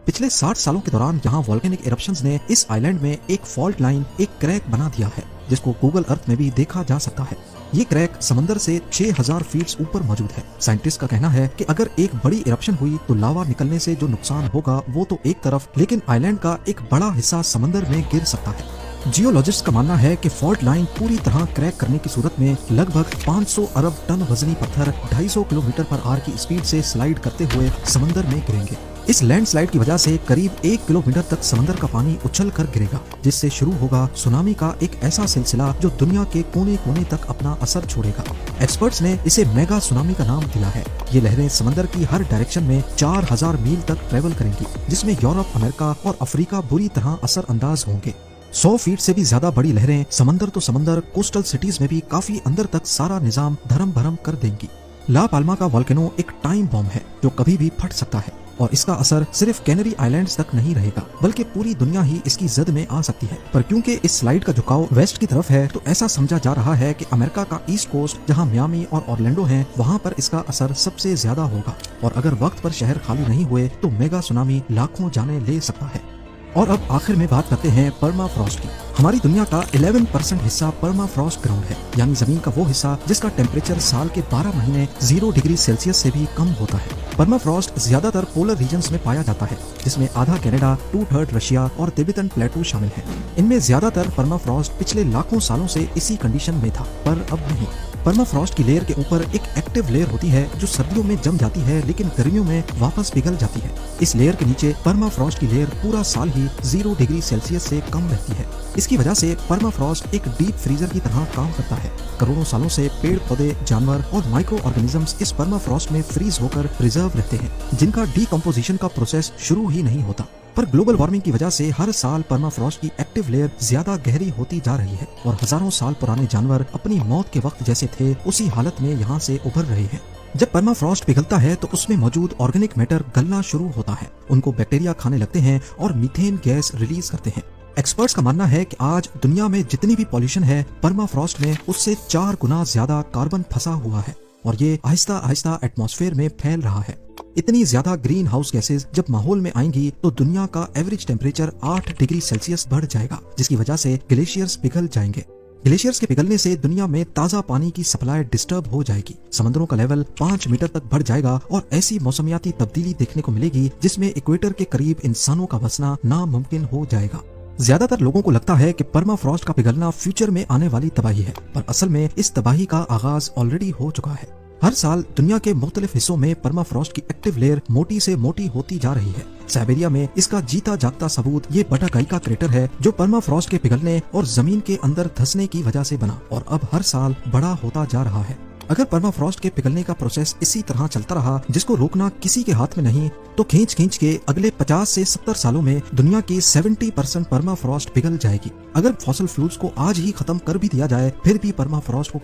पिछले 60 सालों के दौरान यहाँ वोल्केनिक इरप्शंस ने इस आइलैंड में एक फॉल्ट लाइन, एक क्रैक बना दिया है, जिसको गूगल अर्थ में भी देखा जा सकता है। ये क्रैक समंदर से 6000 फीट ऊपर मौजूद है। साइंटिस्ट का कहना है कि अगर एक बड़ी इरप्शन हुई तो लावा निकलने से जो नुकसान होगा वो तो एक तरफ, लेकिन आइलैंड का एक बड़ा हिस्सा समंदर में गिर सकता है। जियोलॉजिस्ट का मानना है कि फॉल्ट लाइन पूरी तरह क्रैक करने की सूरत में लगभग 500 अरब टन वजनी पत्थर 250 किलोमीटर पर आवर की स्पीड से स्लाइड करते हुए समंदर में गिरेंगे। इस लैंडस्लाइड की वजह से करीब 1 किलोमीटर तक समंदर का पानी उछल कर गिरेगा, जिससे शुरू होगा सुनामी का एक ऐसा सिलसिला जो दुनिया के कोने कोने तक अपना असर छोड़ेगा। एक्सपर्ट्स ने इसे मेगा सुनामी का नाम दिया है। ये लहरें समंदर की हर डायरेक्शन में 4000 मील तक ट्रेवल करेंगी, जिसमें यूरोप, अमेरिका और अफ्रीका बुरी तरह असर अंदाज होंगे। 100 फीट से भी ज्यादा बड़ी लहरें समंदर तो समंदर, कोस्टल सिटीज में भी काफी अंदर तक सारा निजाम धर्म भरम कर देंगी। ला पाल्मा का वोल्केनो एक टाइम बॉम्ब है जो कभी भी फट सकता है, और इसका असर सिर्फ कैनरी आइलैंड्स तक नहीं रहेगा, बल्कि पूरी दुनिया ही इसकी जद में आ सकती है। पर क्योंकि इस स्लाइड का झुकाव वेस्ट की तरफ है, तो ऐसा समझा जा रहा है कि अमेरिका का ईस्ट कोस्ट, जहां मियामी और ऑरलैंडो हैं, वहां पर इसका असर सबसे ज्यादा होगा। और अगर वक्त पर शहर खाली नहीं हुए तो मेगा सुनामी लाखों जाने ले सकता है। और अब आखिर में बात करते हैं परमाफ्रॉस्ट की। हमारी दुनिया का 11% हिस्सा परमाफ्रॉस्ट ग्राउंड है, यानी जमीन का वो हिस्सा जिसका टेम्परेचर साल के 12 महीने 0 डिग्री सेल्सियस से भी कम होता है। परमाफ्रॉस्ट ज्यादातर पोलर रीजन्स में पाया जाता है, जिसमें आधा कनाडा, 2/3 रशिया और तिब्बतन प्लेटू शामिल है। इनमें ज्यादातर परमाफ्रॉस्ट पिछले लाखों सालों से इसी कंडीशन में था, पर अब नहीं। परमाफ्रॉस्ट की लेयर के ऊपर एक एक्टिव लेयर होती है जो सर्दियों में जम जाती है, लेकिन गर्मियों में वापस पिघल जाती है। इस लेयर के नीचे परमाफ्रॉस्ट की लेयर पूरा साल ही 0 डिग्री सेल्सियस से कम रहती है। इसकी वजह से परमाफ्रॉस्ट एक डीप फ्रीजर की तरह काम करता है। करोड़ों सालों से पेड़ पौधे, जानवर और माइक्रो ऑर्गेनिजम्स इस परमाफ्रॉस्ट में फ्रीज होकर प्रिजर्व रहते हैं, जिनका डीकम्पोजिशन का प्रोसेस शुरू ही नहीं होता। पर ग्लोबल वार्मिंग की वजह से हर साल परमाफ्रॉस्ट की एक्टिव लेयर ज्यादा गहरी होती जा रही है, और हजारों साल पुराने जानवर अपनी मौत के वक्त जैसे थे उसी हालत में यहाँ से उभर रहे हैं। जब परमाफ्रॉस्ट पिघलता है तो उसमें मौजूद ऑर्गेनिक मैटर गलना शुरू होता है। उनको बैक्टीरिया खाने लगते हैं और मीथेन गैस रिलीज करते हैं। एक्सपर्ट्स का मानना है कि आज दुनिया में जितनी भी पॉल्यूशन है, परमाफ्रॉस्ट में उससे 4 गुना ज्यादा कार्बन फंसा हुआ है, और ये आहिस्ता आहिस्ता एटमॉस्फेयर में फैल रहा है। इतनी ज्यादा ग्रीन हाउस गैसेज जब माहौल में आएंगी तो दुनिया का एवरेज टेम्परेचर 8 डिग्री सेल्सियस बढ़ जाएगा, जिसकी वजह से ग्लेशियर्स पिघल जाएंगे। ग्लेशियर्स के पिघलने से दुनिया में ताजा पानी की सप्लाई डिस्टर्ब हो जाएगी। समंदरों का लेवल 5 मीटर तक बढ़ जाएगा, और ऐसी मौसमियाती तब्दीली देखने को मिलेगी जिसमें इक्वेटर के करीब इंसानों का बसना नामुमकिन हो जाएगा। ज्यादातर लोगों को लगता है कि परमाफ्रॉस्ट का पिघलना फ्यूचर में आने वाली तबाही है, पर असल में इस तबाही का आगाज ऑलरेडी हो चुका है। हर साल दुनिया के मुख्तलिफ हिस्सों में परमाफ्रॉस्ट की एक्टिव लेयर मोटी से मोटी होती जा रही है। साइबेरिया में इसका जीता जागता सबूत ये बटाकाई का क्रेटर है, जो परमाफ्रॉस्ट के पिघलने और जमीन के अंदर धंसने की वजह से बना, और अब हर साल बड़ा होता जा रहा है। अगर परमाफ्रॉस्ट के पिघलने का प्रोसेस इसी तरह चलता रहा, जिसको रोकना किसी के हाथ में नहीं, तो खींच खींच के अगले 50 से 70 सालों में दुनिया की 70% परमाफ्रॉस्ट पिघल जाएगी। अगर फॉसिल फ्यूल्स को आज ही खत्म कर भी दिया जाए, फिर भी परमाफ्रॉस्ट को